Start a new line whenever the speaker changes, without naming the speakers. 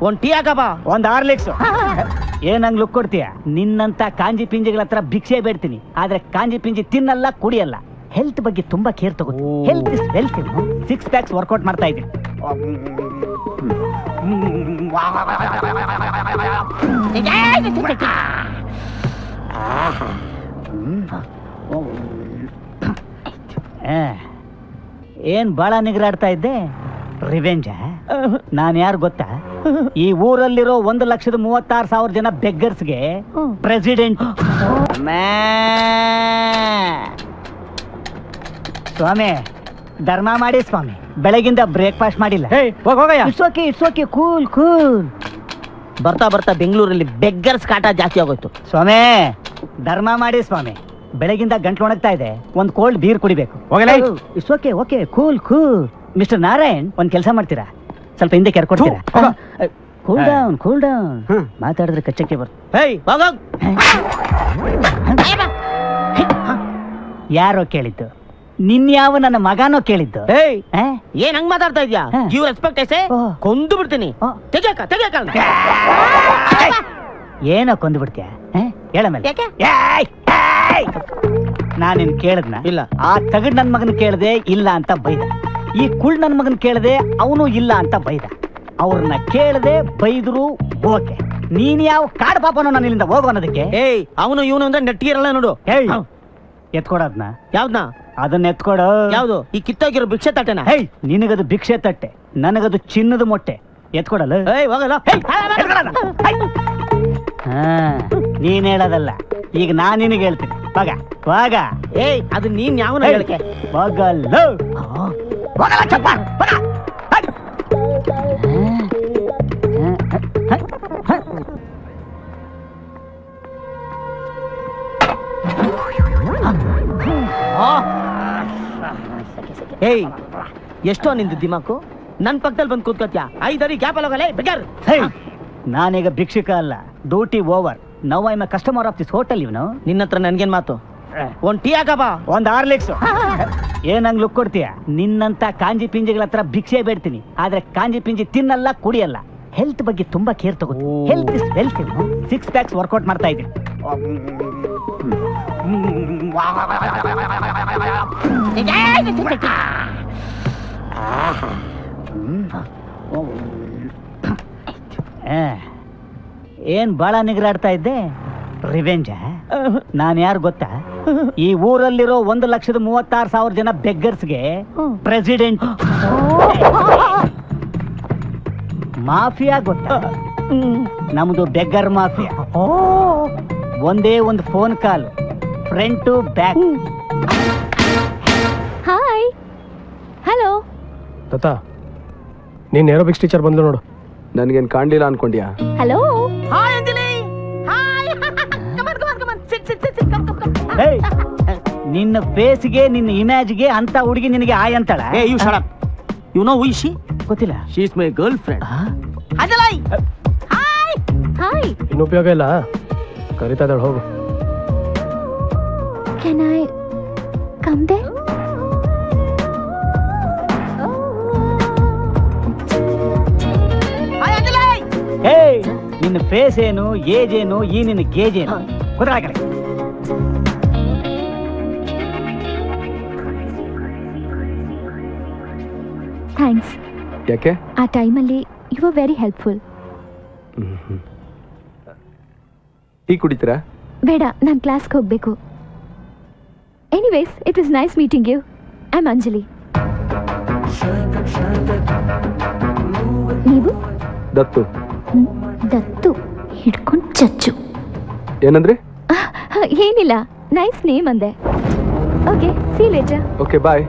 ಒಂದ್ ಟೀ ಹಾಕಪ್ಪ.
ಒಂದ್ Horlicks. ಏನಂಗ್ look ಕೊಡ್ತೀಯ? ನಿನ್ನಂತ ಕಾಂಜಿ ಪಿಂಜಿಗಳ ಹತ್ರ ಭಿಕ್ಷೆ ಬೇಡ್ತೀನಿ, ಆದ್ರೆ ಕಾಂಜಿ ಪಿಂಜಿ ತಿನ್ನಲ್ಲ ಕುಡಿಯಲ್ಲ. ಹೆಲ್ತ್ ಬಗ್ಗೆ ತುಂಬಾ ಕೇರ್ ತಗೋ. Health is wealth. 6 packs workout ಮಾಡ್ತಾ ಇದ್ದೀನಿ. ಏನ್ ಬಾಳ ನಿಗ್ರಾಡ್ತಾ ಇದ್ದೆ? ರಿವೆಂಜ್? ನಾನ್ ಯಾರು ಗೊತ್ತಾ? ಈ ಊರಲ್ಲಿರೋ 1,36,000 ಜನ ಬೆಗ್ಗರ್ಸ್ಗೆ ಪ್ರೆಸಿಡೆಂಟ್. ಸ್ವಾಮಿ ಧರ್ಮ ಮಾಡಿ ಸ್ವಾಮಿ, ಬೆಳಗಿಂದ ಬ್ರೇಕ್ಫಾಸ್ಟ್ ಮಾಡಿಲ್ಲ. It's okay cool cool.
ಬರ್ತಾ ಬರ್ತಾ ಬೆಂಗಳೂರಲ್ಲಿ ಬೆಗ್ಗರ್ಸ್ ಕಾಟ ಜಾಸ್ತಿ ಆಗೋಯ್ತು.
ಸ್ವಾಮಿ ಧರ್ಮ ಮಾಡಿ ಸ್ವಾಮಿ, ಬೆಳಗಿಂದ ಗಂಟ್ಲು ಒಣಗ್ತಾ ಇದೆ, ಒಂದ್ ಕೋಲ್ಡ್ ಬೀರ್ ಕುಡಿಬೇಕು. It's okay cool cool. Mister Narayan, ಒಂದ್ ಕೆಲಸ ಮಾಡ್ತೀರಾ? ಸ್ವಲ್ಪ ಹಿಂದೆ ಕೆರ್ಕೊಡ್ತೀರಾ? Cool down. ಮಾತಾಡಿದ್ರೆ ಕಚ್ಚಕ್ಕೆ ಬರ್ತದೆ. ಯಾರೋ ಕೇಳಿದ್ದು? ನಿನ್ಯಾವ ನನ್ನ ಮಗನೋ ಕೇಳಿದ್ದು?
ಏನ್ ಹಂಗ್ ಮಾತಾಡ್ತಾ ಇದ್ಯಾ? ಗಿವ್ ರೆಸ್ಪೆಕ್ಟ್ ಐಸೆ, ಕೊಂದು ಬಿಡ್ತೀನಿ.
ಏನೋ ಕೊಂದು ಬಿಡ್ತೀಯ? ಹೇಳ ಮೇಲೆ. ನಾನೇನ್ ಕೇಳದ್ನ? ಇಲ್ಲ. ಆ ತಗಡ್ ನನ್ ಮಗನ್ ಕೇಳದೆ ಇಲ್ಲ ಅಂತ ಬೈದ. ಈ ಕುಳ್ ನನ್ ಮಗನ್ ಕೇಳದೆ ಅವನು ಇಲ್ಲ ಅಂತ ಬೈದ. ಅವ್ರನ್ನ ಕೇಳದೆ ಬೈದ್ರು ಓಕೆ. ನೀನ್ ಯಾವ ಕಾಡ್ ಪಾಪನೋ ನಾನು ಇಲ್ಲಿಂದ ಹೋಗೋ ಅನ್ನೋದಕ್ಕೆ?
ಅವನು ಇವನು ಅಂದ್ರೆ ನೆಟ್ಟಿರಲ್ಲ ನೋಡು.
ಎತ್ಕೊಡದ್ನ?
ಯಾವ್ದನ್ನ?
ಅದನ್ನ ಎತ್ಕೊಡು.
ಯಾವ್ದು? ಈ ಕಿತ್ತೋಗಿರೋ ಭಿಕ್ಷೆ ತಟ್ಟೆನ?
ನಿನಗದು ಭಿಕ್ಷೆ ತಟ್ಟೆ, ನನಗದು ಚಿನ್ನದ ಮೊಟ್ಟೆ. ಎತ್ಕೊಡಲ್ಲ. ನೀನ್ ಹೇಳೋದಲ್ಲ, ಈಗ ನಾನ್ ನಿನಗೆ ಹೇಳ್ತೀನಿ. ವಾಗ
ಅದು ನೀನ್ ಯಾವನ ಹೇಳಕ್ಕೆ? ಎಷ್ಟೋ ನಿಂದು ದಿಮಾಕು? ನನ್ ಪಕ್ಕದಲ್ಲಿ ಬಂದು ಕೂತ್ಕೋತ್ಯಾ? 5 ಅಡಿ ಗ್ಯಾಪ್ ಅಲ್ಲೋಗಲೇ ಬೆಗರ್.
ನಾನೀಗ ಭಿಕ್ಷುಕ ಅಲ್ಲ, duty over. Now I am A customer of this hotel. ಇವನು
ನಿನ್ನ ಹತ್ರ ನನ್ಗೇನ್ ಮಾತು? ಒಂದ್ ಟೀ ಹಾಕಪ್ಪ.
ಒಂದ್ ಹಾರ್ಲಿಕ್ಸ್. ಏನಂಗ್ ಲುಕ್ ಕೊಡ್ತೀಯ? ನಿನ್ನಂತ ಕಾಂಜಿ ಪಿಂಜಿಗಳ ಹತ್ರ ಭಿಕ್ಷೆ ಬೇಡ್ತೀನಿ, ಆದ್ರೆ ಕಾಂಜಿ ಪಿಂಜಿ ತಿನ್ನಲ್ಲ ಕುಡಿಯಲ್ಲ. ಹೆಲ್ತ್ ಬಗ್ಗೆ ತುಂಬಾ ಕೇರ್ ತಗೋ. Health is wealth. 6 packs workout ಮಾಡ್ತಾ ಇದ್ದೀನಿ. ಏನ್ ಬಾಳ ನಿಗ್ರಾಡ್ತಾ ಇದ್ದೆ? ರಿವೆಂಜ್? ನಾನ್ ಯಾರು ಗೊತ್ತಾ? ಈ ಊರಲ್ಲಿರೋ 1,36,000 ಜನ ಬೆಗ್ಗರ್ಸ್ಗೆ ಪ್ರೆಸಿಡೆಂಟ್. ಮಾಫಿಯಾ ಗೊತ್ತಾ? ನಮ್ದು ಬೆಗ್ಗರ್ ಮಾಫಿಯಾ. ಒಂದೇ ಒಂದು phone call, front to back.
Hi, hello.
ತಾತ, ನೀನ್ ಏರೋಬಿಕ್ಸ್ ಟೀಚರ್ ಬಂದ್ಲು ನೋಡು. ನನ್ಗೇನ್ ಕಾಣ್ಲಿಲ್ಲ ಅನ್ಕೊಂಡ್ಯಾ?
ಹಲೋ.
ನಿನ್ನ ಫೇಸ್ಗೆ, ನಿನ್ನ ಇಮೇಜ್ಗೆ ಅಂತ ಹುಡುಗಿ ನಿನಗೆ ಆಯ್ ಅಂತಾಳ?
You shut up. You know who is she?
ಗೊತ್ತಿಲ್ಲ.
She is my girl friend.
Hi hi.
ಇನ್ನು ಉಪಯೋಗ ಇಲ್ಲ, ಕರಿತಾ ಇದ್ದಾಳೆ, ಹೋಗು.
Can I come there?
ನಿನ್ನ ಫೇಸ್ ಏನು, ಏಜ್ ಏನು, ಈ ನಿನ್ನ ಗೇಜ್ ಏನು? ಕುದುರೆ ಕಡೆ.
ಥ್ಯಾಂಕ್ಸ್.
ಯಾಕೆ?
ಆ ಟೈಮಲ್ಲಿ you are very helpful.
Tea ಕುಡಿತೀರಾ?
ಬೇಡ, ನಾನು ಕ್ಲಾಸ್ಗೆ ಹೋಗಬೇಕು. Anyways, it was nice meeting you. I am Anjali. ನೀವು?
ದತ್ತು.
ದತ್ತು ಹಿಡ್ಕೊಂಡು ಚಚ್ಚು.
ಏನಂದ್ರೆ?
ಏನಿಲ್ಲ, ನೈಸ್ ನೇಮ್ ಅಂದೆ. Okay, see you later.
Okay, bye.